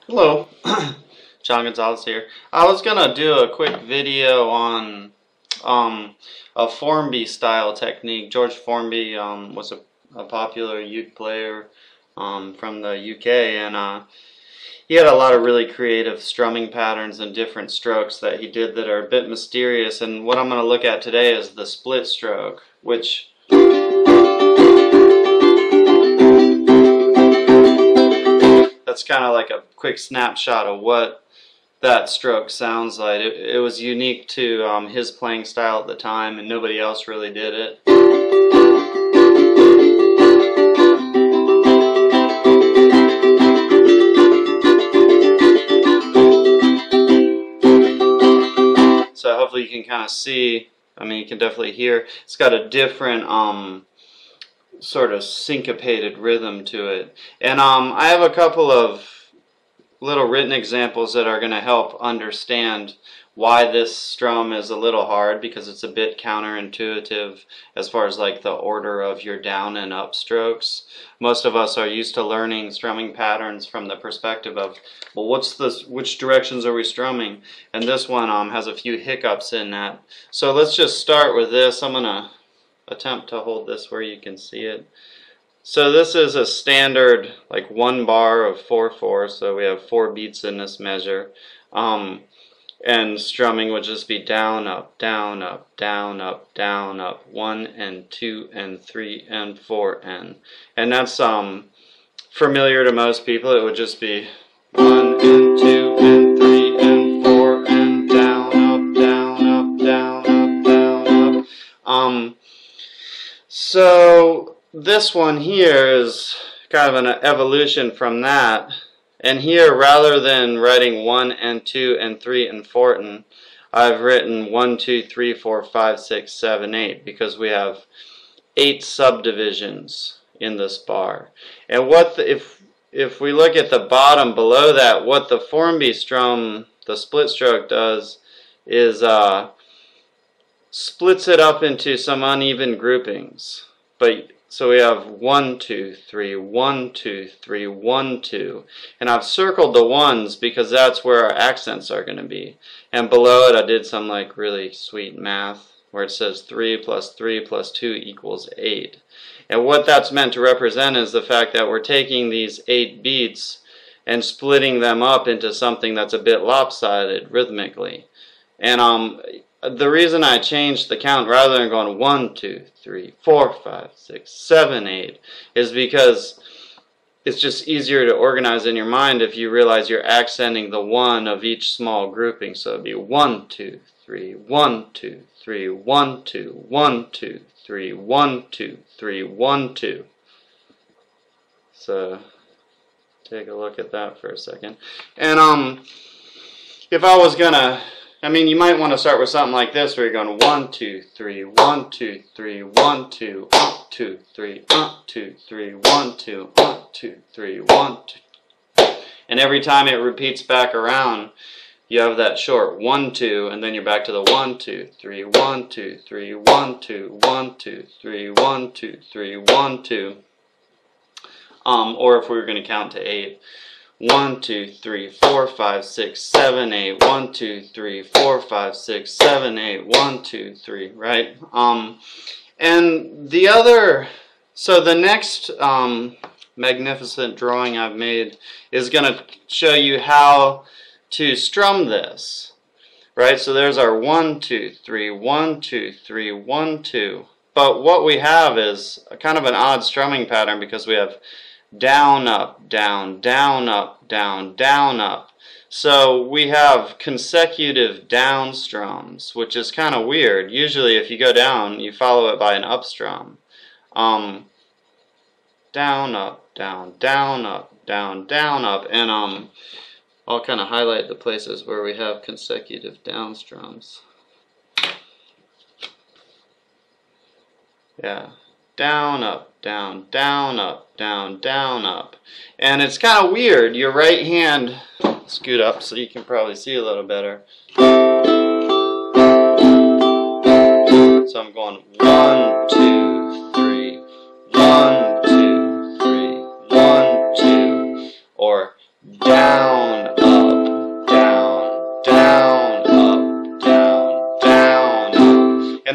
Hello, John Gonzalez here. I was gonna do a quick video on a Formby style technique. George Formby was a popular uke player from the UK, and he had a lot of really creative strumming patterns and different strokes that he did that are a bit mysterious. And what I'm going to look at today is the split stroke, which that's kind of like a quick snapshot of what that stroke sounds like. It was unique to his playing style at the time, and nobody else really did it. So hopefully you can kind of see, I mean, you can definitely hear, it's got a different sort of syncopated rhythm to it. And I have a couple of little written examples that are going to help understand why this strum is a little hard, because it's a bit counterintuitive as far as like the order of your down and up strokes. Most of us are used to learning strumming patterns from the perspective of, well, which directions are we strumming? And this one has a few hiccups in that. So let's just start with this. I'm going to attempt to hold this where you can see it. So this is a standard like 1 bar of 4/4, so we have 4 beats in this measure. And strumming would just be down, up, down, up, down, up, down, up, 1 and 2 and 3 and 4 and that's familiar to most people. It would just be 1 and 2 and 3 and 4 and down, up, down, up, down, up, down, up. So this one here is kind of an evolution from that. And here, rather than writing 1 and 2 and 3 and 4, I've written 1, 2, 3, 4, 5, 6, 7, 8, because we have 8 subdivisions in this bar. And if we look at the bottom below that, what the Formby strum, the split stroke, does is splits it up into some uneven groupings. So we have 1, 2, 3, 1, 2, 3, 1, 2. And I've circled the ones because that's where our accents are going to be. And below it I did some like really sweet math where it says 3 plus 3 plus 2 equals 8. And what that's meant to represent is the fact that we're taking these 8 beats and splitting them up into something that's a bit lopsided rhythmically. And the reason I changed the count rather than going 1, 2, 3, 4, 5, 6, 7, 8 is because it's just easier to organize in your mind if you realize you're accenting the 1 of each small grouping. So it'd be 1, 2, 3, 1, 2, 3, 1, 2, 1, 2, 3, 1, 2, 3, 1, 2. So take a look at that for a second. And if I was gonna, I mean, you might want to start with something like this, where you're going 1, 2, 3, 1, 2, 3, 1, 2, 2, 3, 2, 3, 1, 2, 2, 3, 1, 2. And every time it repeats back around, you have that short 1, 2, and then you're back to the 1, 2, 3, 1, 2, 3, 1, 2, 1, 2, 3, 1, 2, 3, 1, 2. Or if we were going to count to 8. 1, 2, 3, 4, 5, 6, 7, 8. 1, 2, 3, 4, 5, 6, 7, 8. 1, 2, 3. Right? And the other, so the next magnificent drawing I've made is going to show you how to strum this. Right? So there's our 1, 2, 3, 1, 2, 3, 1, 2. But what we have is a kind of an odd strumming pattern because we have down, up, down, down, up, down, down, up. So we have consecutive down strums, which is kind of weird. Usually if you go down, you follow it by an up strum. Down, up, down, down, up, down, down, up. And I'll kind of highlight the places where we have consecutive down strums. Yeah. Down, up, down, down, up, down, down, up. And it's kind of weird. Your right hand, scoot up so you can probably see a little better. So I'm going 1, 2, 3, 1, 2, 3, 1, 2, or down,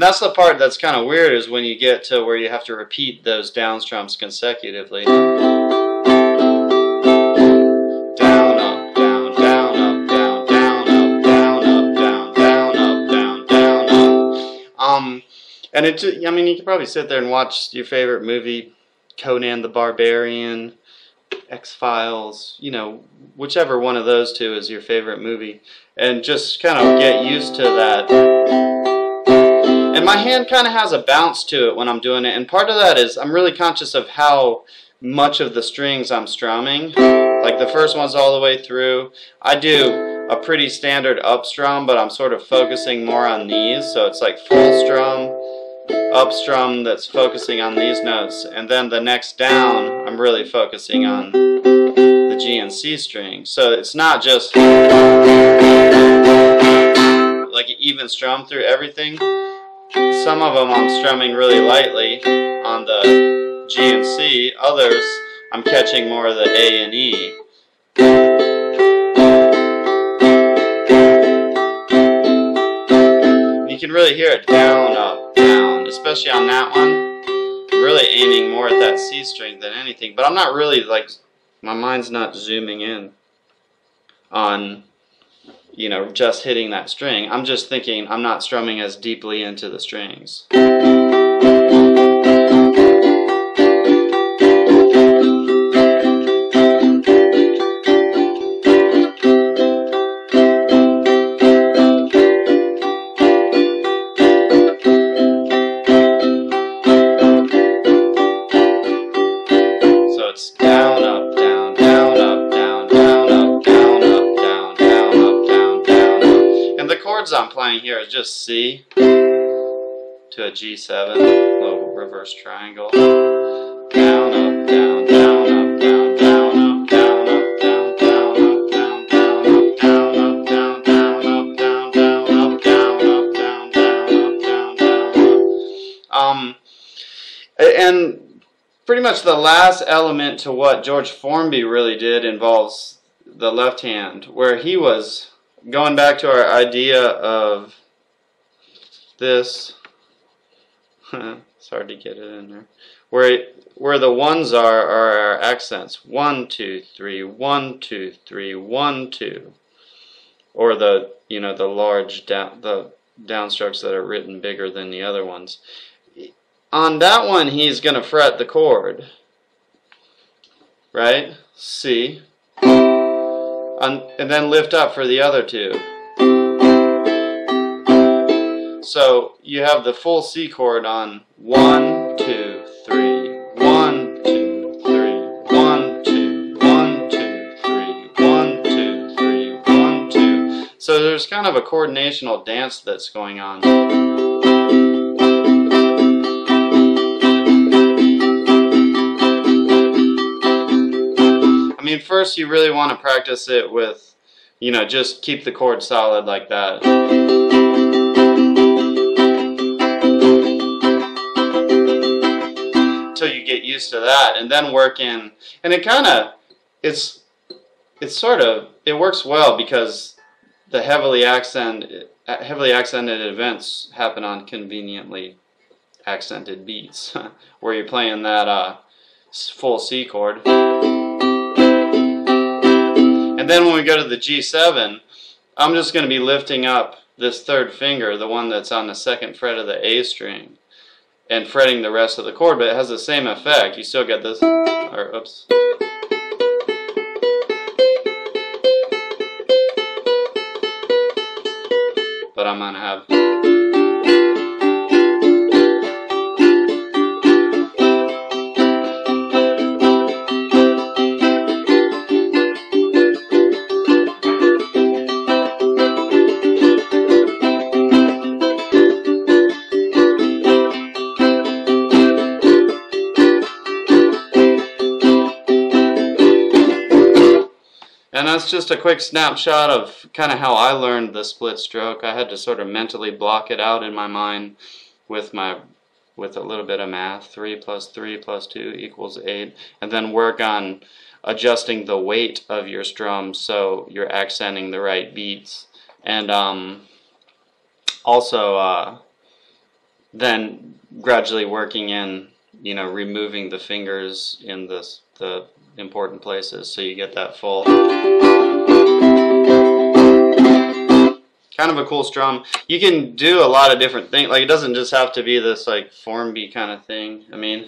And that's the part that's kind of weird, is when you get to where you have to repeat those down strums consecutively. And I mean, you could probably sit there and watch your favorite movie, Conan the Barbarian, X-Files, you know, whichever one of those two is your favorite movie, and just kind of get used to that. And my hand kind of has a bounce to it when I'm doing it, and part of that is I'm really conscious of how much of the strings I'm strumming. Like the first one's all the way through. I do a pretty standard up strum, but I'm sort of focusing more on these, so it's like full strum, up strum that's focusing on these notes, and then the next down I'm really focusing on the G and C string. So it's not just like an even strum through everything. Some of them I'm strumming really lightly on the G and C, others I'm catching more of the A and E. You can really hear it down, up, down, especially on that one. I'm really aiming more at that C string than anything, but I'm not really, like, my mind's not zooming in on, you know, just hitting that string. I'm just thinking I'm not strumming as deeply into the strings. I'm playing here is just C to a G7, little reverse triangle. Down, up, down, down, up, down, down, up, down, up, down, down, up, down, down, up, down, up, down, down, up, down, down, up, down, up, down, down, up, down, down. And pretty much the last element to what George Formby really did involves the left hand, where he was going back to our idea of this. It's hard to get it in there. Where the ones are our accents. 1, 2, 3, 1, 2, 3, 1, 2. Or the, you know, the large downstrokes that are written bigger than the other ones. On that one, he's going to fret the chord, right? C. And then lift up for the other two. So you have the full C chord on 1, 2, 3, 1, 2, 3, 1, 2, 1, 2, 3, 1, 2, 3, 1, 2. So there's kind of a coordinational dance that's going on. I mean, first you really want to practice it with, you know, just keep the chord solid like that. Until you get used to that, and then work in, and it kind of, it works well because the heavily accented events happen on conveniently accented beats, where you're playing that full C chord. And then when we go to the G7, I'm just going to be lifting up this third finger, the one that's on the second fret of the A string, and fretting the rest of the chord, but it has the same effect. You still get this, or oops. But I'm going to have... And that's just a quick snapshot of kind of how I learned the split stroke. I had to sort of mentally block it out in my mind with a little bit of math. 3 plus 3 plus 2 equals 8. And then work on adjusting the weight of your strum so you're accenting the right beats. And also then gradually working in, you know, removing the fingers in the important places so you get that full. Kind of a cool strum. You can do a lot of different things. Like, it doesn't just have to be this like Formby kind of thing. I mean,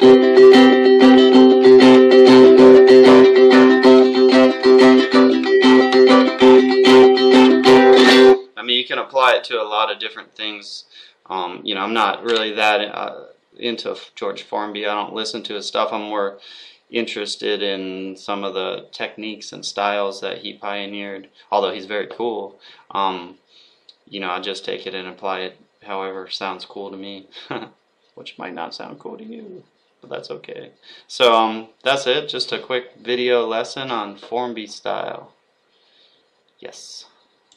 you can apply it to a lot of different things. You know, I'm not really that into George Formby. I don't listen to his stuff. I'm more interested in some of the techniques and styles that he pioneered. Although he's very cool. You know, I just take it and apply it however sounds cool to me, which might not sound cool to you, but that's okay. So that's it, just a quick video lesson on Formby style. Yes.